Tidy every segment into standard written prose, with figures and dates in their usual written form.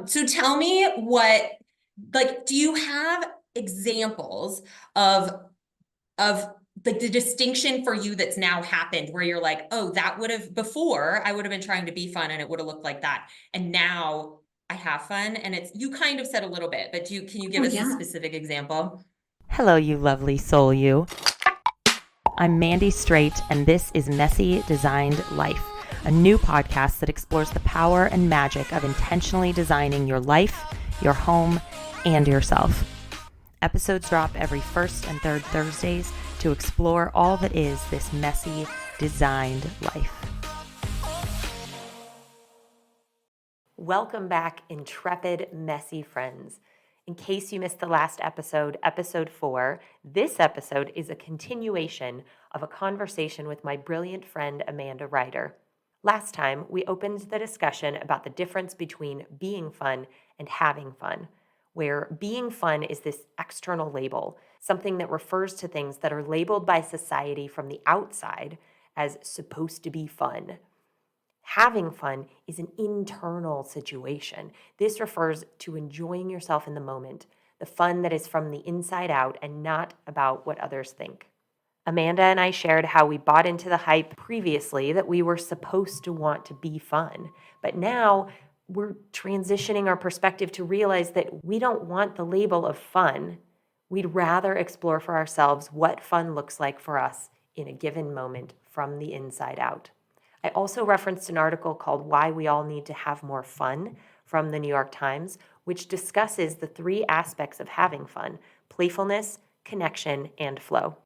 So tell me do you have examples of of like the distinction for you that's now happened where you're like, oh, that would have before I would have been trying to be fun and it would have looked like that. And now I have fun. And you kind of said a little bit, but can you give Oh, us a yeah. specific example? Hello, you lovely soul, you. I'm Mandy Straight, and this is Messy Designed Life, a new podcast that explores the power and magic of intentionally designing your life, your home, and yourself. Episodes drop every first and third Thursdays to explore all that is this messy, designed life. Welcome back, intrepid, messy friends. In case you missed the last episode, episode 4, this episode is a continuation of a conversation with my brilliant friend Amanda Ryder. Last time, we opened the discussion about the difference between being fun and having fun, where being fun is this external label, something that refers to things that are labeled by society from the outside as supposed to be fun. Having fun is an internal situation. This refers to enjoying yourself in the moment, the fun that is from the inside out and not about what others think. Amanda and I shared how we bought into the hype previously that we were supposed to want to be fun, but now we're transitioning our perspective to realize that we don't want the label of fun. We'd rather explore for ourselves what fun looks like for us in a given moment from the inside out. I also referenced an article called Why We All Need to Have More Fun from the New York Times, which discusses the 3 aspects of having fun: playfulness, connection, and flow.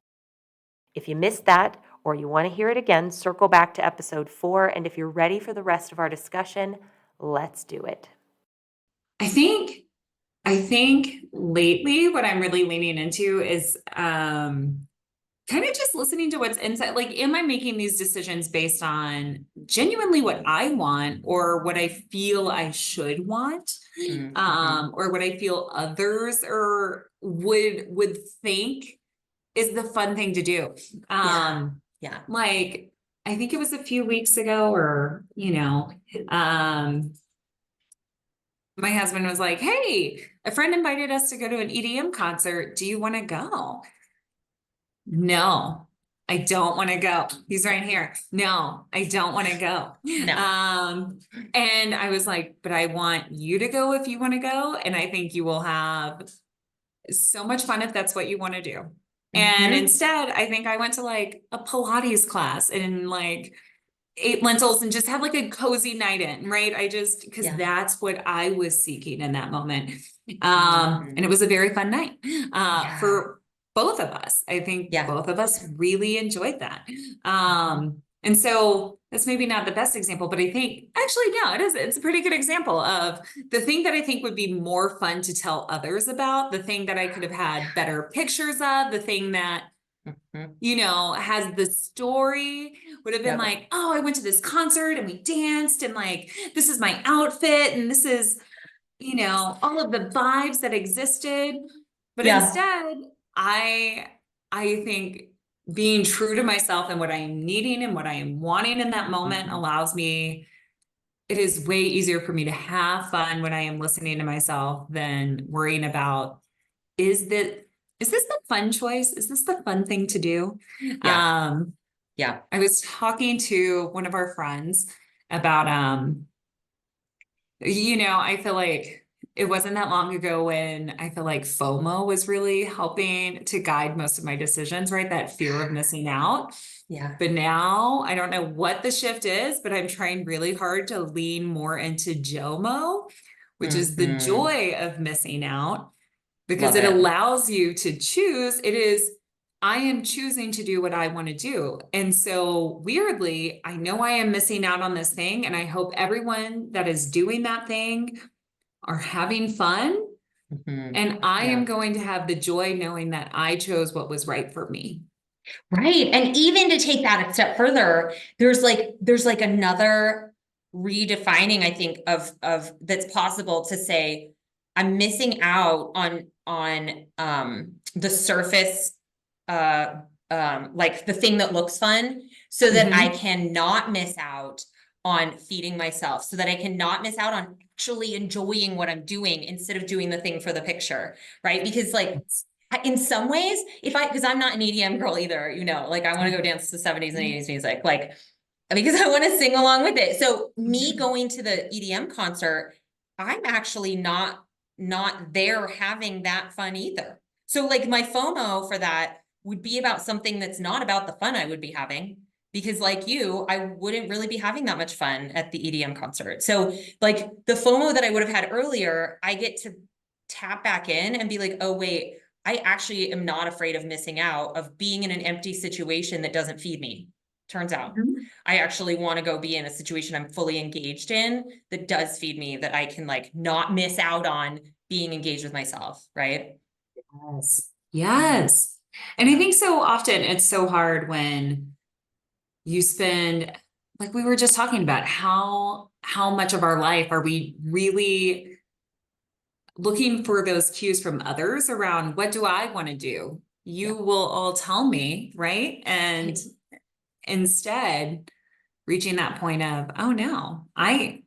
If you missed that or you want to hear it again, circle back to episode 4. And if you're ready for the rest of our discussion, let's do it. I think I think lately what I'm really leaning into is kind of just listening to what's inside. Like, am I making these decisions based on genuinely what I want or what I feel I should want? Or what I feel others or would think is the fun thing to do. Yeah. Like I think it was a few weeks ago, or my husband was like, "Hey, a friend invited us to go to an EDM concert. Do you want to go?" No, I don't want to go. He's right here. No, I don't want to go. No. And I was like, but I want you to go if you want to go. And I think you will have so much fun if that's what you want to do. And instead, I think I went to like a Pilates class and like ate lentils and just had like a cozy night in, right? Because that's what I was seeking in that moment. And it was a very fun night for both of us. I think both of us really enjoyed that. And so that's maybe not the best example, but I think actually, no, it is. It's a pretty good example of the thing that I think would be more fun to tell others about, the thing that I could have had better pictures of, the thing that has the story would have been like, oh, I went to this concert and we danced and like, this is my outfit and this is, all of the vibes that existed. But instead, I think being true to myself and what I am needing and what I am wanting in that moment allows me, it is way easier for me to have fun when I am listening to myself than worrying about, is this the fun choice? Is this the fun thing to do? I was talking to one of our friends about, I feel like it wasn't that long ago when I feel like FOMO was really helping to guide most of my decisions, right? That fear of missing out. Yeah. But now I don't know what the shift is, but I'm trying really hard to lean more into JOMO, which is the joy of missing out, because it allows you to choose. I am choosing to do what I want to do. And so weirdly, I know I am missing out on this thing. And I hope everyone that is doing that thing are having fun. And I am going to have the joy knowing that I chose what was right for me. Right. And even to take that a step further, there's like another redefining, I think, of that's possible to say, I'm missing out on the surface, like the thing that looks fun, so that I cannot miss out on feeding myself, so that I cannot miss out on actually enjoying what I'm doing instead of doing the thing for the picture, right? Because like in some ways, because I'm not an EDM girl either, like I want to go dance to 70s and 80s music, like because I want to sing along with it. So me going to the EDM concert, I'm actually not there having that fun either. So like my FOMO for that would be about something that's not about the fun I would be having. Because like you, I wouldn't really be having that much fun at the EDM concert. So like the FOMO that I would have had earlier, I get to tap back in and be like, oh wait, I actually am not afraid of missing out, of being in an empty situation that doesn't feed me. Turns out I actually want to go be in a situation I'm fully engaged in that does feed me, that I can like not miss out on being engaged with myself. Right. Yes. Yes. And I think so often it's so hard when you spend, like we were just talking about, how much of our life are we really looking for those cues from others around what do I want to do? You will all tell me, right? And instead reaching that point of, oh no, I'm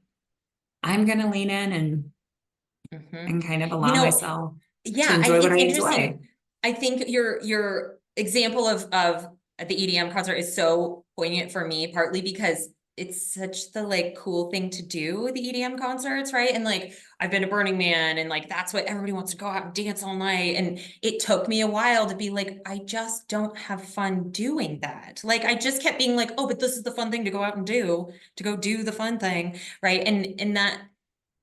gonna lean in and kind of allow myself to enjoy what It's I enjoy. interesting. I think your example of the EDM concert is so poignant for me, partly because it's such the like cool thing to do, the EDM concerts, right? And like I've been to Burning Man, and like that's what everybody wants to go out and dance all night. And it took me a while to be like, I just don't have fun doing that. Like I just kept being like, oh, but this is the fun thing to go out and do, to go do the fun thing, right? And that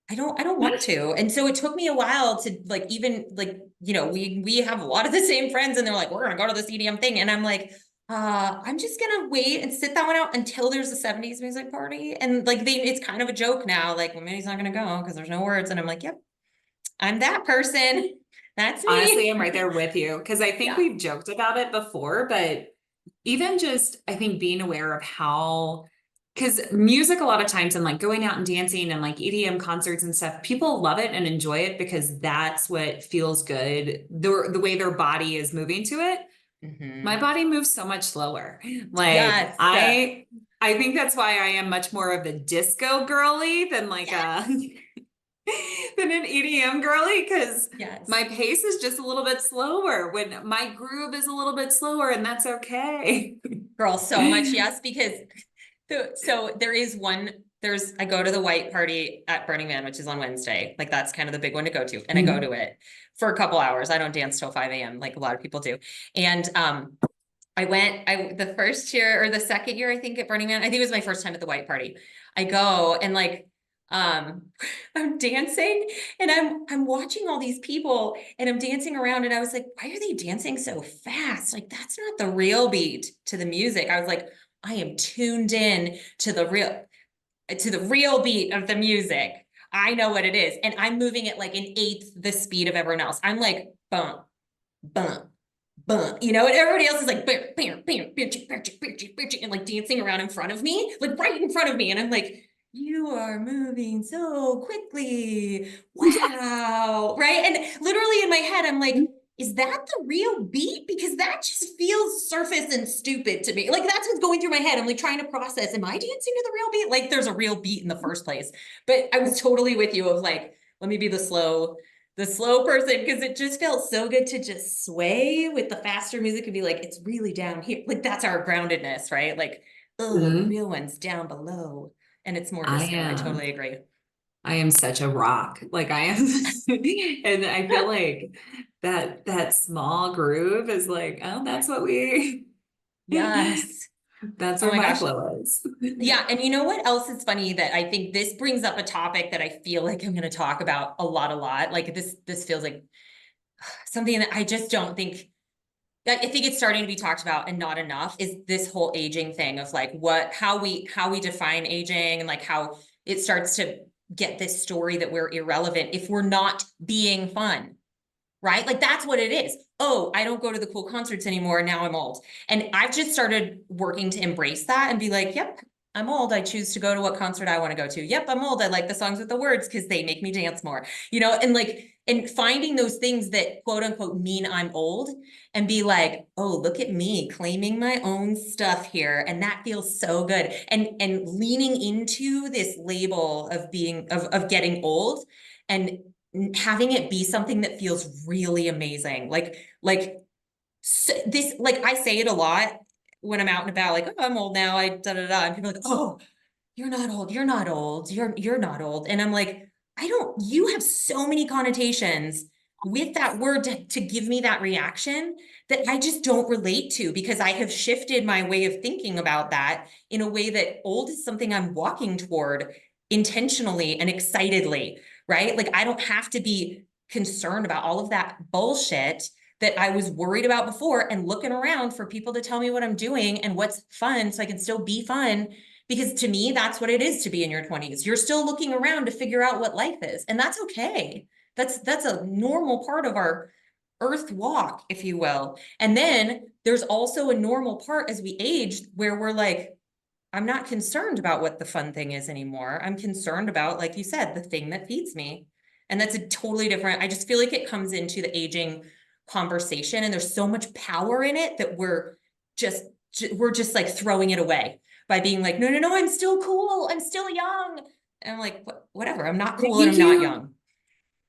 I don't want to. And so it took me a while to like, even like, we have a lot of the same friends, and they're like, we're gonna go to this EDM thing. And I'm like, I'm just gonna wait and sit that one out until there's a 70s music party. And like it's kind of a joke now, like, well, Minnie's not gonna go because there's no words. And I'm like, yep, I'm that person. That's me. Honestly, I'm right there with you, because I think we've joked about it before, but even just, I think being aware of how, because music a lot of times and like going out and dancing and like EDM concerts and stuff, people love it and enjoy it because that's what feels good. The way their body is moving to it. My body moves so much slower. Like Yes. I think that's why I am much more of a disco girly than like than an EDM girly, because my pace is just a little bit slower, when my groove is a little bit slower, and that's okay. Girl, so much yes, because so I go to the white party at Burning Man, which is on Wednesday. Like that's kind of the big one to go to. And I go to it for a couple hours. I don't dance till 5 a.m. like a lot of people do. And the first year or the second year, I think at Burning Man, I think it was my first time at the white party. I go and like I'm dancing, and I'm watching all these people, and I'm dancing around, and I was like, why are they dancing so fast? Like that's not the real beat to the music. I was like, I am tuned in to the real beat of the music. I know what it is. And I'm moving at like an eighth the speed of everyone else. I'm like, bump, bump, bump, and everybody else is like, bam, bam, bam, and like dancing around in front of me, like right in front of me. And I'm like, you are moving so quickly. Wow. Right. And literally in my head, I'm like, is that the real beat? Because that just feels surface and stupid to me. Like that's what's going through my head. I'm like trying to process, am I dancing to the real beat? Like there's a real beat in the first place. But I was totally with you of like, let me be the slow person, because it just felt so good to just sway with the faster music and be like, it's really down here. Like that's our groundedness, right? Like, oh, the real one's down below. And it's more disco. I totally agree. I am such a rock. Like I am, and I feel like that small groove is like, oh, that's what we. Yes. That's where my flow is. Yeah. And you know what else is funny, that I think this brings up a topic that I feel like I'm going to talk about a lot. Like this feels like something that I just don't think. I think it's starting to be talked about and not enough, is this whole aging thing of like how we define aging, and like how it starts to get this story that we're irrelevant if we're not being fun, right? Like that's what it is. Oh, I don't go to the cool concerts anymore. Now I'm old. And I've just started working to embrace that and be like, yep, I'm old. I choose to go to what concert I want to go to. Yep, I'm old. I like the songs with the words because they make me dance more, and like, and finding those things that quote unquote mean I'm old and be like, oh, look at me claiming my own stuff here. And that feels so good. And leaning into this label of being, of getting old and having it be something that feels really amazing. Like so this, like I say it a lot when I'm out and about, like, oh, I'm old now. I da da da. And people are like, oh, you're not old. You're not old. You're not old. And I'm like, you have so many connotations with that word to give me that reaction that I just don't relate to because I have shifted my way of thinking about that in a way that old is something I'm walking toward intentionally and excitedly, right? Like I don't have to be concerned about all of that bullshit that I was worried about before and looking around for people to tell me what I'm doing and what's fun so I can still be fun. Because to me, that's what it is to be in your 20s. You're still looking around to figure out what life is. And that's okay. That's a normal part of our earth walk, if you will. And then there's also a normal part as we age where we're like, I'm not concerned about what the fun thing is anymore. I'm concerned about, like you said, the thing that feeds me. And that's a totally different, I just feel like it comes into the aging conversation and there's so much power in it that just, we're just like throwing it away by being like, no, no, no, I'm still cool. I'm still young. And I'm like, whatever, I'm not cool and I'm not young.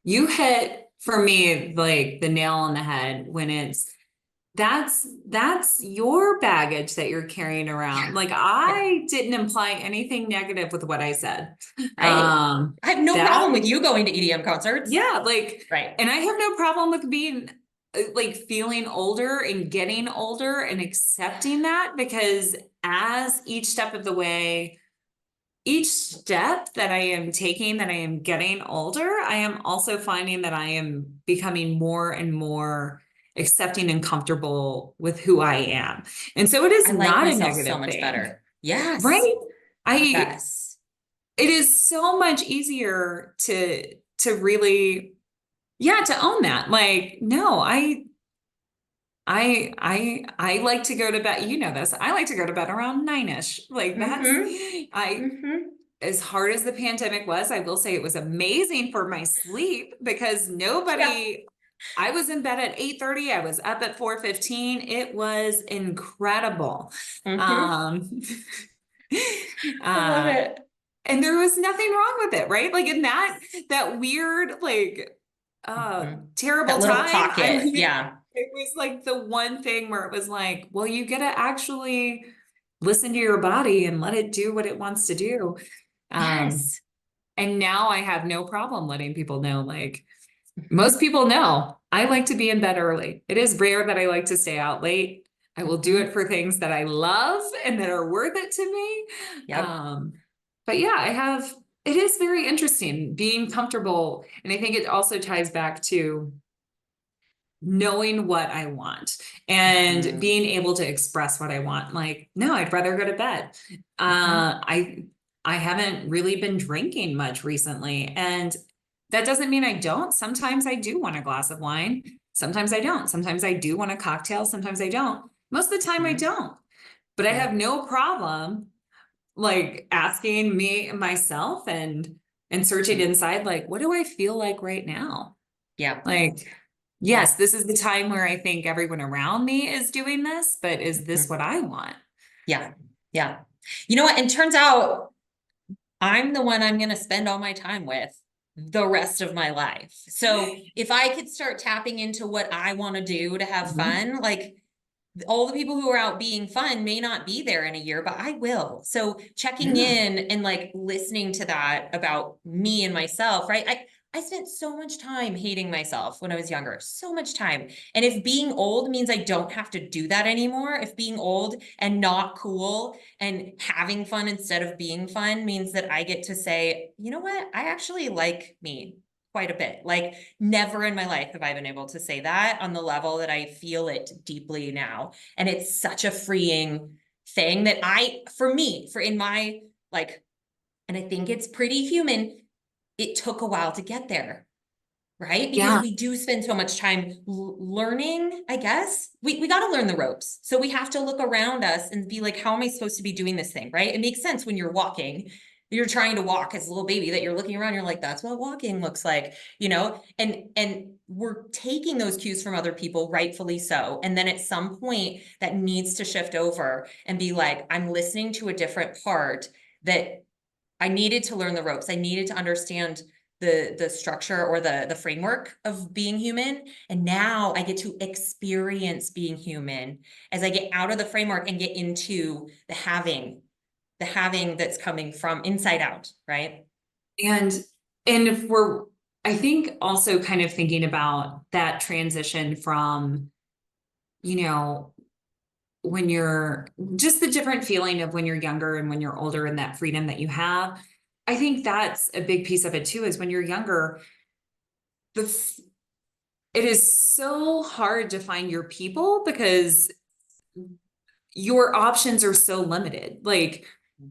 You hit for me like the nail on the head when that's your baggage that you're carrying around. Yeah. Like I didn't imply anything negative with what I said. Right. I have no problem with you going to EDM concerts. Yeah, like, right. And I have no problem with being like feeling older and getting older and accepting that because as each step of the way, each step that I am taking, that I am getting older, I am also finding that I am becoming more and more accepting and comfortable with who I am. And so it is I like not a myself negative so much thing. better. Yes. Right? Yes. It is so much easier to really, yeah, to own that. Like, no, I like to go to bed. You know this. I like to go to bed around 9ish. Like that's as hard as the pandemic was, I will say it was amazing for my sleep because I was in bed at 8:30. I was up at 4:15. It was incredible. I love it. And there was nothing wrong with it, right? Like in that weird, like terrible that little time. pocket. Yeah. It was like the one thing where it was like, well, you get to actually listen to your body and let it do what it wants to do. Yes. And now I have no problem letting people know, like most people know I like to be in bed early. It is rare that I like to stay out late. I will do it for things that I love and that are worth it to me. Yep. But yeah, it is very interesting being comfortable. And I think it also ties back to knowing what I want and being able to express what I want. Like, no, I'd rather go to bed. I haven't really been drinking much recently. And that doesn't mean I don't. Sometimes I do want a glass of wine. Sometimes I don't. Sometimes I do want a cocktail. Sometimes I don't. Most of the time I don't. But I have no problem like asking myself and searching inside, like, what do I feel like right now? Yeah. Like, yes, this is the time where I think everyone around me is doing this, but is this what I want? Yeah. Yeah. You know what? And turns out I'm the one I'm going to spend all my time with the rest of my life. So if I could start tapping into what I want to do to have fun, like all the people who are out being fun may not be there in a year, but I will. So checking in and like listening to that about me and myself, right? I spent so much time hating myself when I was younger, so much time. And if being old means I don't have to do that anymore, if being old and not cool and having fun instead of being fun means that I get to say, you know what? I actually like me quite a bit. Like never in my life have I been able to say that on the level that I feel it deeply now. And it's such a freeing thing that for in my like, and I think it's pretty human. It took a while to get there. right? Because Yeah. we do spend so much time learning, I guess. We got to learn the ropes. So we have to look around us and be like, how am I supposed to be doing this thing, right? It makes sense when you're walking. You're trying to walk as a little baby that you're looking around, you're like, that's what walking looks like, you know? And we're taking those cues from other people, rightfully so. And then at some point that needs to shift over and be like, I'm listening to a different part that I needed to learn the ropes. I needed to understand the structure or the framework of being human. And now I get to experience being human as I get out of the framework and get into the having that's coming from inside out, right? And if we're, I think also kind of thinking about that transition from, you know, when you're just the different feeling of when you're younger and when you're older and that freedom that you have. I think that's a big piece of it too, is when you're younger, it is so hard to find your people because your options are so limited. Like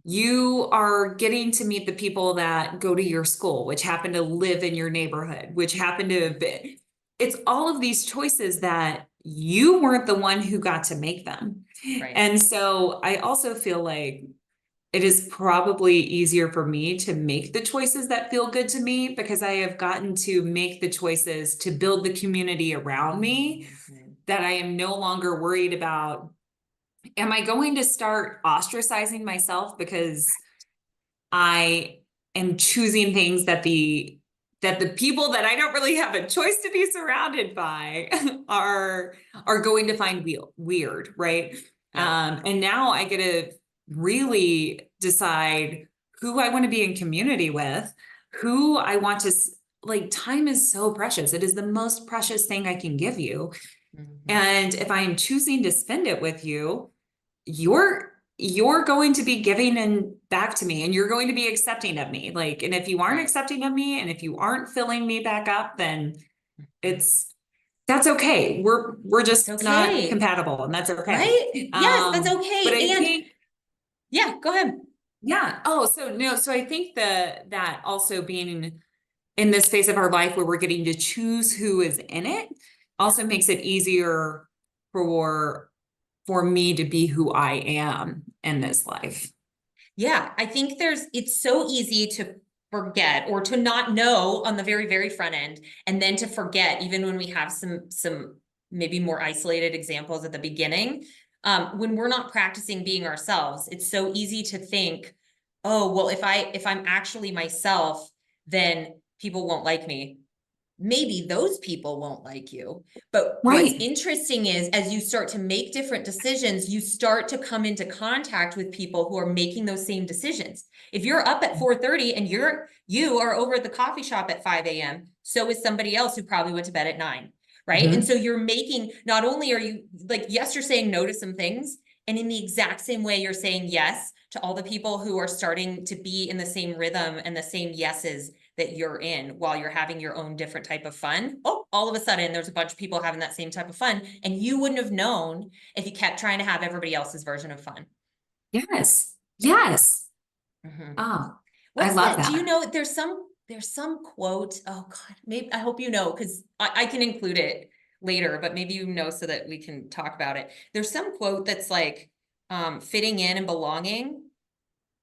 you are getting to meet the people that go to your school, which happen to live in your neighborhood, which happen to have been, it's all of these choices that you weren't the one who got to make them. Right. And so I also feel like it is probably easier for me to make the choices that feel good to me because I have gotten to make the choices to build the community around me that I am no longer worried about. Am I going to start ostracizing myself because I am choosing things that the people that I don't really have a choice to be surrounded by are going to find weird, right? Yeah. And now I get to really decide who I want to be in community with, who I want to like. Time is so precious. It is the most precious thing I can give you. And if I am choosing to spend it with you, you're going to be giving and back to me, and you're going to be accepting of me. Like, and if you aren't accepting of me, and if you aren't filling me back up, then that's okay. We're just not Okay. compatible, and that's okay. Right? Yes, that's But okay. I And think, yeah, go ahead. yeah. Oh, so no, so I think that also being in this phase of our life where we're getting to choose who is in it also makes it easier for me to be who I am in this life. Yeah, I think it's so easy to forget or to not know on the very, very front end, and then to forget, even when we have some maybe more isolated examples at the beginning. When we're not practicing being ourselves, it's so easy to think, oh, well, if I'm actually myself, then people won't like me. Maybe those people won't like you. But what's Right. interesting is as you start to make different decisions, you start to come into contact with people who are making those same decisions. If you're up at 4:30 and you are over at the coffee shop at 5 a.m., so is somebody else who probably went to bed at 9, right? And so you're making, not only are you like, yes, you're saying no to some things, and in the exact same way, you're saying yes to all the people who are starting to be in the same rhythm and the same yeses that you're in while you're having your own different type of fun. Oh, all of a sudden there's a bunch of people having that same type of fun, and you wouldn't have known if you kept trying to have everybody else's version of fun. Yes. Yeah. Yes. Mhm. Oh, I What's love that? Do you that. know there's some quote? Oh God, maybe I hope you know, because I can include it later, but maybe you know so that we can talk about it. There's some quote that's like fitting in and belonging.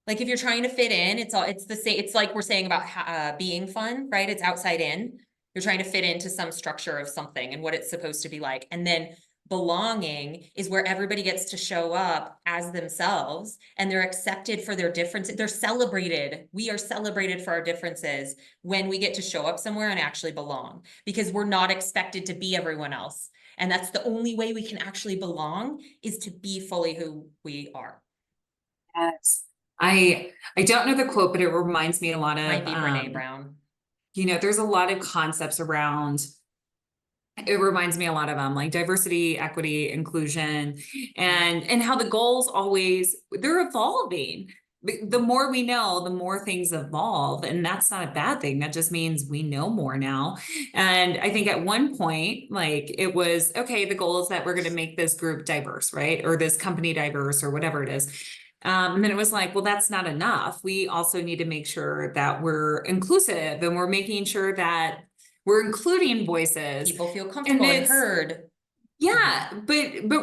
Like if you're trying to fit in, it's the same. It's like we're saying about being fun, right? It's outside in. You're trying to fit into some structure of something and what it's supposed to be like. And then belonging is where everybody gets to show up as themselves and they're accepted for their differences. They're celebrated. We are celebrated for our differences when we get to show up somewhere and actually belong, because we're not expected to be everyone else. And that's the only way we can actually belong, is to be fully who we are. Yes. I don't know the quote, but it reminds me a lot Might of be Brene Brown. there's a lot of concepts around, it reminds me a lot of like diversity, equity, inclusion, and how the goals always, they're evolving. The more we know, the more things evolve, and that's not a bad thing. That just means we know more now. And I think at one point, like it was, okay, the goal is that we're going to make this group diverse, right? Or this company diverse, or whatever it is. And then it was like, well, that's not enough. We also need to make sure that we're inclusive, and we're making sure that we're including voices. People feel comfortable and it's, heard. yeah, but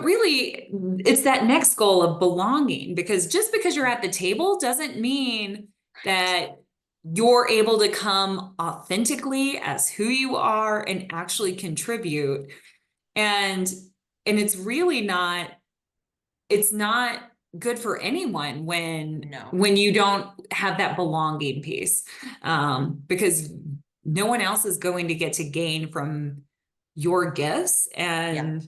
really it's that next goal of belonging, because just because you're at the table doesn't mean that you're able to come authentically as who you are and actually contribute. And it's really not, it's not good for anyone No. when you don't have that belonging piece. Because no one else is going to get to gain from your gifts, and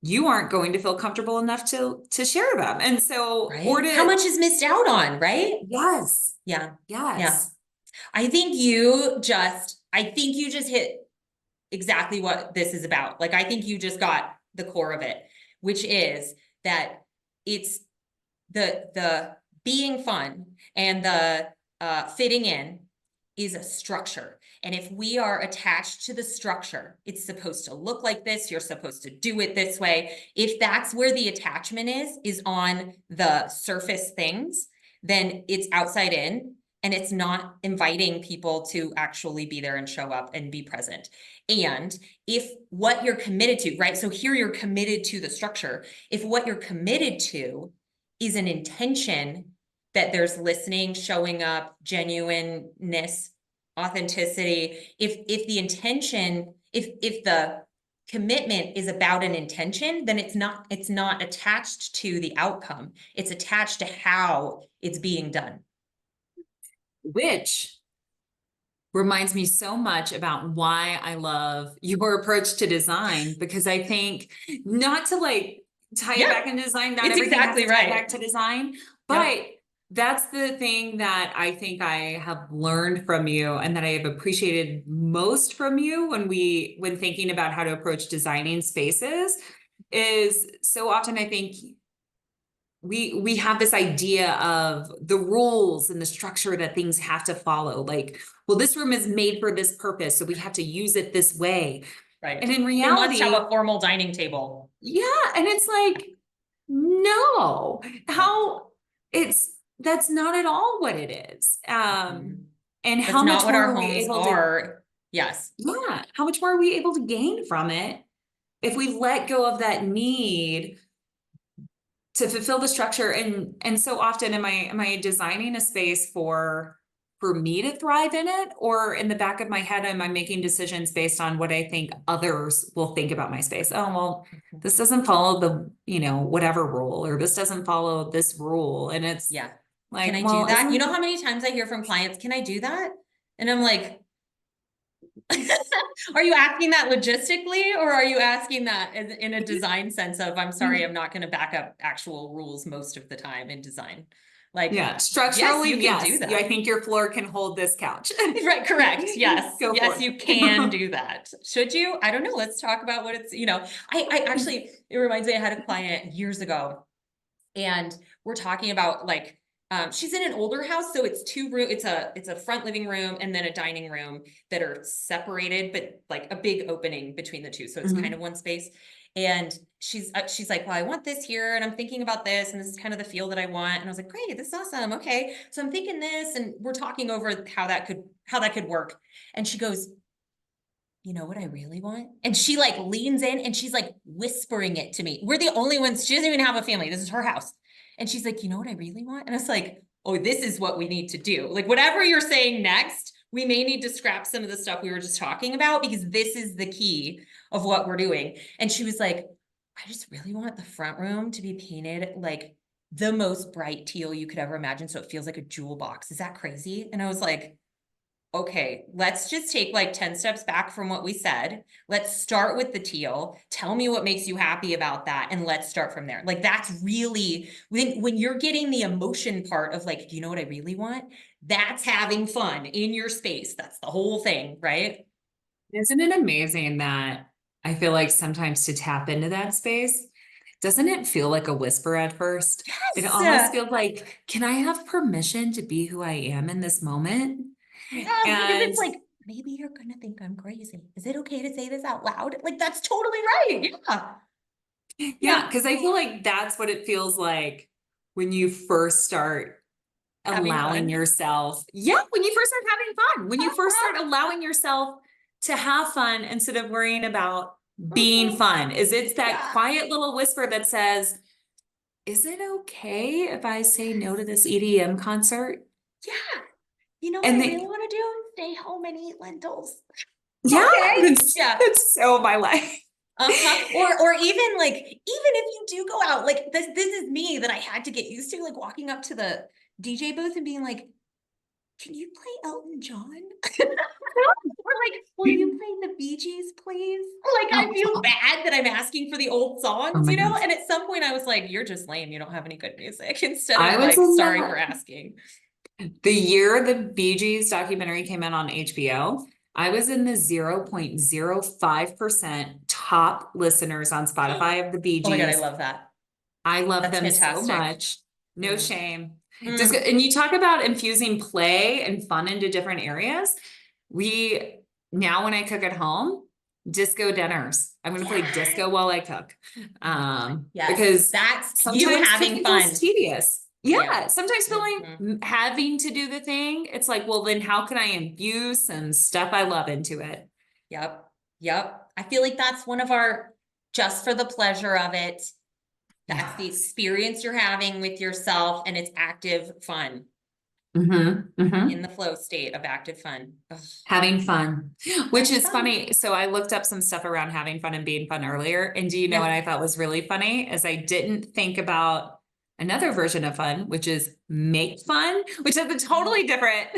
you aren't going to feel comfortable enough to share them. And so, or Right? to, How much is missed out on, right? yes, Yeah. yes. Yeah. I think you just hit exactly what this is about. Like, I think you just got the core of it, which is that it's the being fun and the fitting in is a structure. And if we are attached to the structure, it's supposed to look like this, you're supposed to do it this way. If that's where the attachment is on the surface things, then it's outside in, and it's not inviting people to actually be there and show up and be present. And if what you're committed to, right? So here you're committed to the structure. If what you're committed to is an intention that there's listening, showing up, genuineness, authenticity. If the intention, if the commitment is about an intention, then it's not attached to the outcome. It's attached to how it's being done. Which reminds me so much about why I love your approach to design, because I think, not to like tie it back into design, not It's everything exactly has to tie right. back to design, but that's the thing that I think I have learned from you, and that I have appreciated most from you when thinking about how to approach designing spaces, is so often I think we have this idea of the rules and the structure that things have to follow. Like, well, this room is made for this purpose, so we have to use it this way. Right. And in They reality, must have a formal dining table. yeah. And it's like, no, that's not at all what it is. And That's how not much what more our are we homes able to, are. Yes. yeah, how much more are we able to gain from it if we let go of that need to fulfill the structure? And so often am I designing a space for me to thrive in it, or in the back of my head am I making decisions based on what I think others will think about my space? Oh, well, this doesn't follow the whatever rule, or this doesn't follow this rule. And it's like, can I well, do that? You know how many times I hear from clients, can I do that? And I'm like, are you asking that logistically, or are you asking that in a design sense of, I'm sorry, I'm not going to back up actual rules most of the time in design? Like, yeah, structurally, yes, you can do that. I think your floor can hold this couch. Right, correct. Yes. Go yes, for it. you can do that. Should you? I don't know. Let's talk about what it's, I actually, it reminds me, I had a client years ago, and we're talking about like, she's in an older house, so it's two room. It's a front living room and then a dining room that are separated, but like a big opening between the two. So it's kind of one space. And she's like, well, I want this here, and I'm thinking about this, and this is kind of the feel that I want. And I was like, great, this is awesome. Okay, so I'm thinking this, and we're talking over how that could work. And she goes, you know what I really want? And she like leans in and she's like whispering it to me. We're the only ones. She doesn't even have a family. This is her house. And she's like, you know what I really want? And I was like, oh, this is what we need to do. Like, whatever you're saying next, we may need to scrap some of the stuff we were just talking about, because this is the key of what we're doing. And she was like, I just really want the front room to be painted like the most bright teal you could ever imagine, so it feels like a jewel box. Is that crazy? And I was like, okay, let's just take like 10 steps back from what we said. Let's start with the teal. Tell me what makes you happy about that, and let's start from there. Like, that's really when you're getting the emotion part of like, do you know what I really want? That's having fun in your space. That's the whole thing, right? Isn't it amazing that I feel like sometimes to tap into that space, doesn't it feel like a whisper at first? It Yes. almost feels like, can I have permission to be who I am in this moment? Yeah, because it's And like, maybe you're gonna think I'm crazy. Is it okay to say this out loud? Like, that's totally right. yeah, because I feel like that's what it feels like when you first start Having allowing fun. yourself. Yeah, when you first start having fun, when you first start allowing yourself to have fun instead of worrying about being fun. It's that Yeah. quiet little whisper that says, is it okay if I say no to this EDM concert? Yeah. You know what And I really want to do? Stay home and eat lentils. yeah, Okay. Yeah. that's so my life. Uh-huh. Or even like, even if you do go out, like this is me that I had to get used to, like walking up to the DJ booth and being like, can you play Elton John? Or like, will you play the Bee Gees, please? Like, I feel bad that I'm asking for the old Oh songs, my you know? gosh. And at some point I was like, you're just lame. You don't have any good music. Instead I of was like, in sorry that for asking. the year the Bee Gees documentary came out on HBO. I was in the 0.05% top listeners on Spotify of the Bee Oh my God, I Gees. love that. I love That's them so fantastic. much. No Mm. shame. Mm. And you talk about infusing play and fun into different areas. Now when I cook at home, disco dinners. I'm going to play disco while I cook. Yes, Because that's you sometimes having cooking fun. feels tedious. Yeah, Yeah. sometimes feeling Mhm. having to do the thing. It's like, well, then how can I infuse some stuff I love into it? Yep. Yep. I feel like that's one of our, just for the pleasure of it. That's the Yes. experience you're having with yourself, and it's active fun Mm-hmm. in the flow state of active fun. Ugh. Having fun, which Having is fun. funny. So I looked up some stuff around having fun and being fun earlier. And do you know Yeah. what I thought was really funny? Is I didn't think about another version of fun, which is make fun, which is a totally different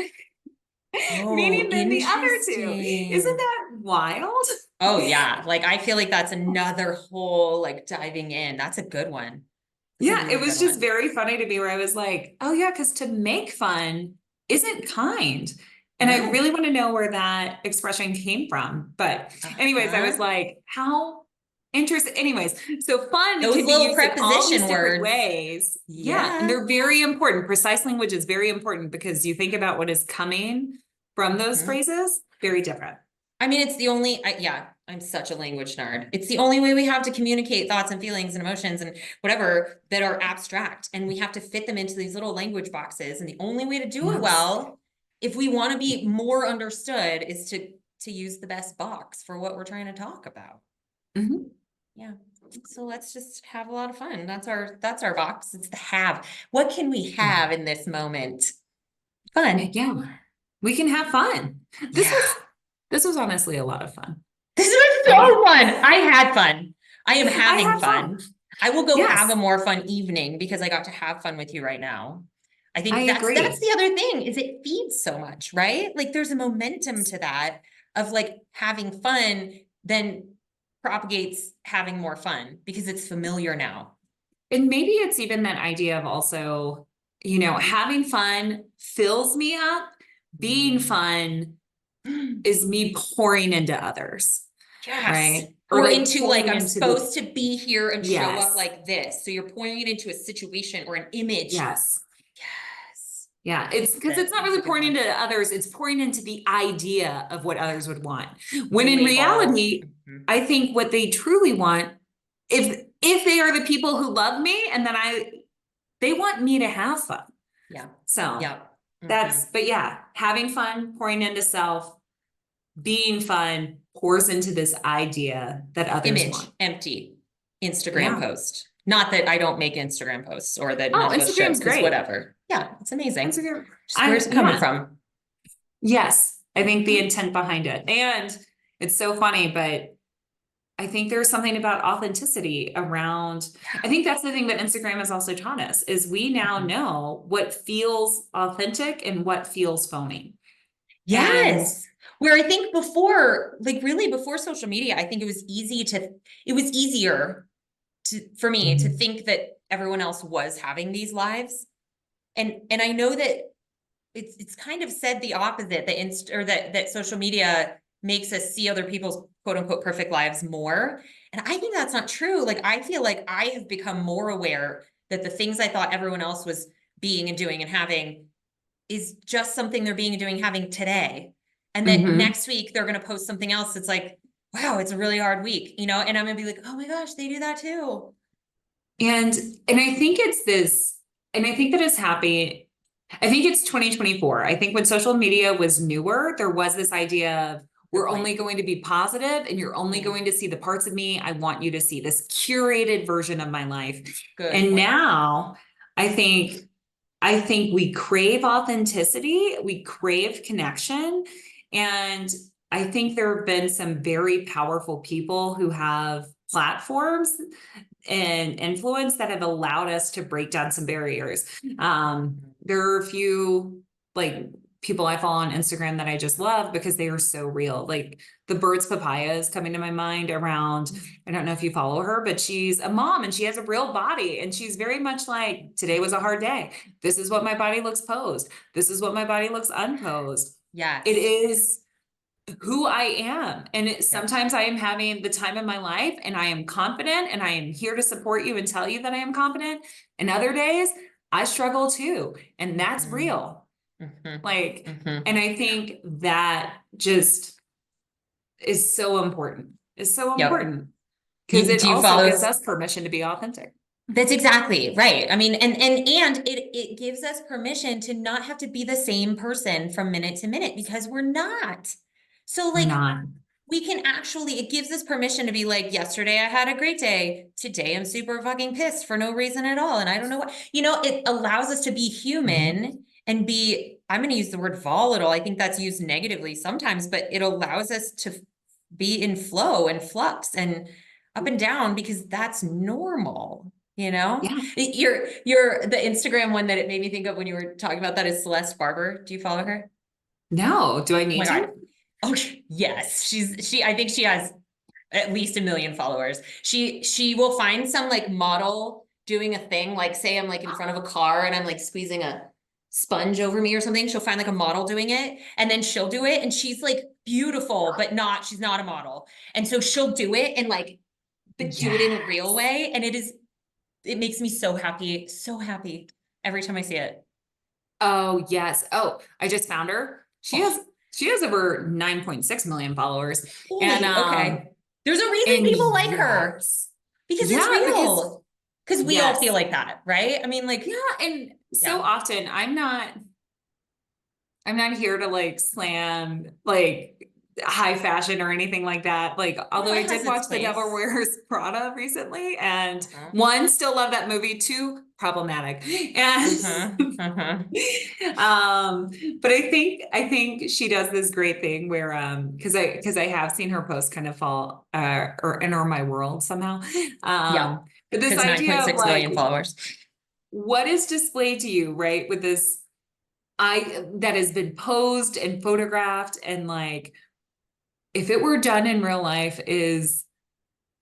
Oh, meaning than the other two. Isn't interesting. that wild? Oh yeah. Like I feel like that's another whole like diving in. That's a good one. That's a Yeah, it really was good just one. very funny to me where I was like, oh yeah, because to make fun isn't kind. And I No. really want to know where that expression came from. But anyways, I was Uh-huh. like, how interesting. Anyways, so fun Those can be little used in all these preposition different words. ways. Yeah, and Yeah. they're very important. Precise language is very important because you think about what is coming from those Mhm. phrases, very different. I mean, it's the only, yeah, I'm such a language nerd. It's the only way we have to communicate thoughts and feelings and emotions and whatever that are abstract. And we have to fit them into these little language boxes. And the only way to do it Yes. well, if we want to be more understood, is to use the best box for what we're trying to talk about. Mhm. Yeah. So let's just have a lot of fun. That's our box. It's the have. What can we have in this moment? Fun. Yeah, we can have fun. This Yeah. was this was honestly a lot of fun. This was I so fun. I had fun. I am I having had fun. fun. I will go have a Yes, more fun evening because I got to have fun with you right now. I I think that's agree. the other thing is it feeds so much, right? Like there's a momentum to that of like having fun then propagates having more fun because it's familiar now. And maybe it's even that idea of also, having fun fills me up. Being fun is me pouring into others, Yes. right? Or Or like into like, pouring I'm into the, supposed to be here and show up yes, like this. So you're pouring it into a situation or an image. yes. Yes. Yeah, it's because it's not That's a really good pouring one. into others, it's pouring into the idea of what others would want. When The in label. reality, Mhm. I think what they truly want, if they are the people who love me and then they want me to have fun. Yeah. So Yeah. but yeah, having fun, pouring into self, being fun pours into this idea that others Image, want. empty, Instagram Yeah. post. Not that I don't make Instagram posts or that Oh, none of us should, Instagram's because great. whatever. Yeah, it's amazing. Instagram. Just where's it coming from? Yes, I think the intent behind it. And it's so funny, but I think there's something about authenticity around. I think that's the thing that Instagram has also taught us is we now Mhm. know what feels authentic and what feels phony. And Yes. Where I think before, like really before social media, I think it was easier for me to think that everyone else was having these lives. And I know that it's kind of said the opposite, that social media makes us see other people's quote unquote perfect lives more. And I think that's not true. Like I feel like I have become more aware that the things I thought everyone else was being and doing and having is just something they're being and doing having today. And that Mhm. next week they're going to post something else that's like, wow, it's a really hard week, and I'm going to be like, oh my gosh, they do that too. and I think it's this, and I think that it's happy. I think it's 2024. I think when social media was newer, there was this idea of We're point. only going to be positive, and you're only Mhm. going to see the parts of me I want you to see, this curated version of my life. Good And point. now I think we crave authenticity, we crave connection. And I think there have been some very powerful people who have platforms and influence that have allowed us to break down some barriers. There are a few like people I follow on Instagram that I just love because they are so real. Like the Birds Papaya is coming to my mind around, I don't know if you follow her, but she's a mom and she has a real body. And she's very much like, today was a hard day. This is what my body looks posed. This is what my body looks unposed. Yes. It is who I am. And sometimes I am having the time of my life and I am confident and I am here to support you and tell you that I am confident. And other days I struggle too. And that's real. Like, and I think that just is so important. It's so Yep. important because it Do you also follow? gives us permission to be authentic. That's exactly right. I mean, and it gives us permission to not have to be the same person from minute to minute because we're not. So We're like not. we can actually, it gives us permission to be like, yesterday I had a great day. Today I'm super fucking pissed for no reason at all. And I don't know what, it allows us to be human and be, I'm going to use the word volatile. I think that's used negatively sometimes, but it allows us to be in flow and flux and up and down because that's normal. Yeah. The Instagram one that it made me think of when you were talking about that is Celeste Barber. Do you follow her? No, do I Oh need my to? God. Oh, yes. I think she has at least 1 million followers. She will find some like model doing a thing, like say I'm like in front of a car and I'm like squeezing a sponge over me or something. She'll find like a model doing it and then she'll do it. And she's like beautiful, but she's not a model. And so she'll do it and like, but do it in a real way. And it makes me so happy every time I see it. Oh, yes. Oh, I just found her. She has over 9.6 million followers. Holy, And okay. There's a reason and people like her yes. because it's Yeah, real. Because we all yes. feel like that, right? I mean, like, Yeah, and so Yeah. often I'm not here to like slam like high fashion or anything like that. Like, although it I has did its watch The Devil place. Wears Prada recently, and Uh-huh. one, still love that movie, two, problematic. And but I think she does this great thing where because I have seen her post kind of fall or enter my world somehow. Yeah. But this Because idea of 9.6 like million followers. what is displayed to you, right? With this that has been posed and photographed, and like if it were done in real life is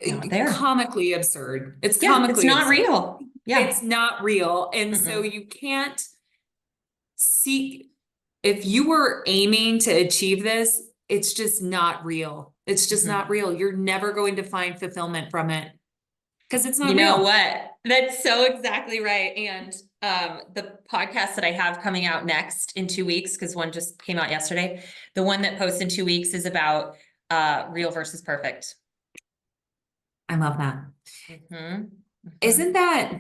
Not there. comically absurd. It's Yeah, it's comically not absurd. real. Yeah. It's not real. And so you can't seek, if you were aiming to achieve this, it's just not real. It's just not real. You're never going to find fulfillment from it because it's not You know real. what? That's so exactly right. And the podcast that I have coming out next in 2 weeks, because one just came out yesterday, the one that posts in 2 weeks is about real versus perfect. I love that. Isn't that,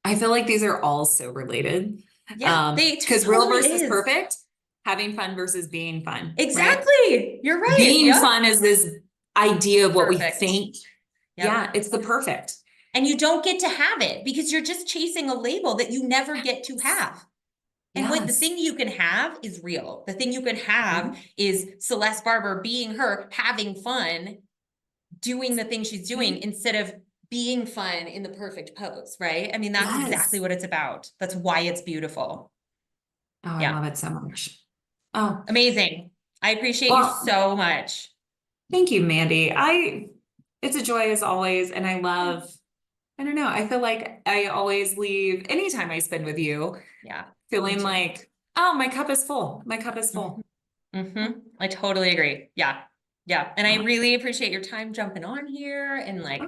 I feel like these are all so related. Yeah, they because real totally versus is. perfect, having fun versus being fun. Right? Exactly. You're right. Being Yep. fun is this idea of what Perfect. we think. Yep. Yeah, it's the perfect. And you don't get to have it because you're just chasing a label that you never get to have. And what the Yes. thing you can have is real. The thing you can have is Celeste Barber being her, having fun, doing the thing she's doing instead of being fun in the perfect pose, right? I mean, that's Yes. exactly what it's about. That's why it's beautiful. Oh, Yeah. I love it so much. Oh, Amazing. I appreciate you so much. Thank you, Mandy. It's a joy as always. And I don't know. I feel like I always leave anytime I spend with you. Yeah. Feeling like, oh, my cup is full. My cup is full. I totally agree. Yeah. Yeah. And I really appreciate your time jumping on here and like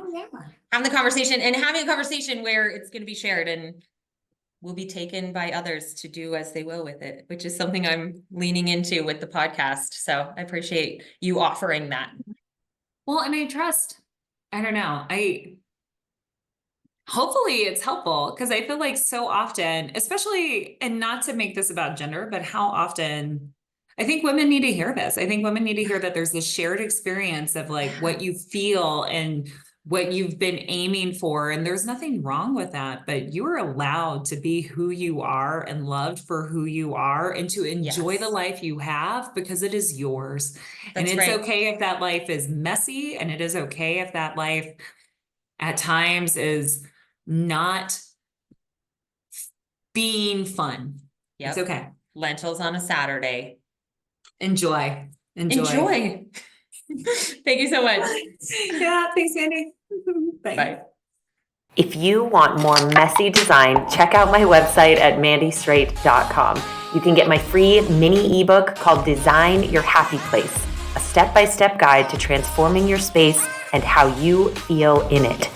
having the conversation and having a conversation where it's going to be shared and will be taken by others to do as they will with it, which is something I'm leaning into with the podcast. So I appreciate you offering that. Well, and I don't know. Hopefully it's helpful because I feel like so often, especially, and not to make this about gender, but how often I think women need to hear this. I think women need to hear that there's this shared experience of like what you feel and what you've been aiming for. And there's nothing wrong with that, but you are allowed to be who you are and loved for who you are and to enjoy the Yes. life you have because it is yours. And That's it's right. okay if that life is messy, and it is okay if that life at times is not being fun. It's Yep. okay. Lentils on a Saturday. Enjoy. Enjoy. Thank you so much. Yeah, thanks, Andy. Bye. Bye. If you want more messy design, check out my website at mandystraight.com. You can get my free mini ebook called Design Your Happy Place, a step-by-step guide to transforming your space and how you feel in it.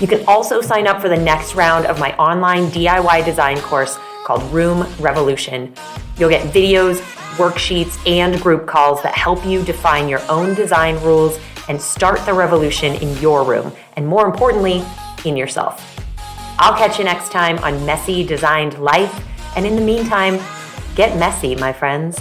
You can also sign up for the next round of my online DIY design course called Room Revolution. You'll get videos, worksheets, and group calls that help you define your own design rules and start the revolution in your room, and more importantly, in yourself. I'll catch you next time on Messy Designed Life, and in the meantime, get messy, my friends.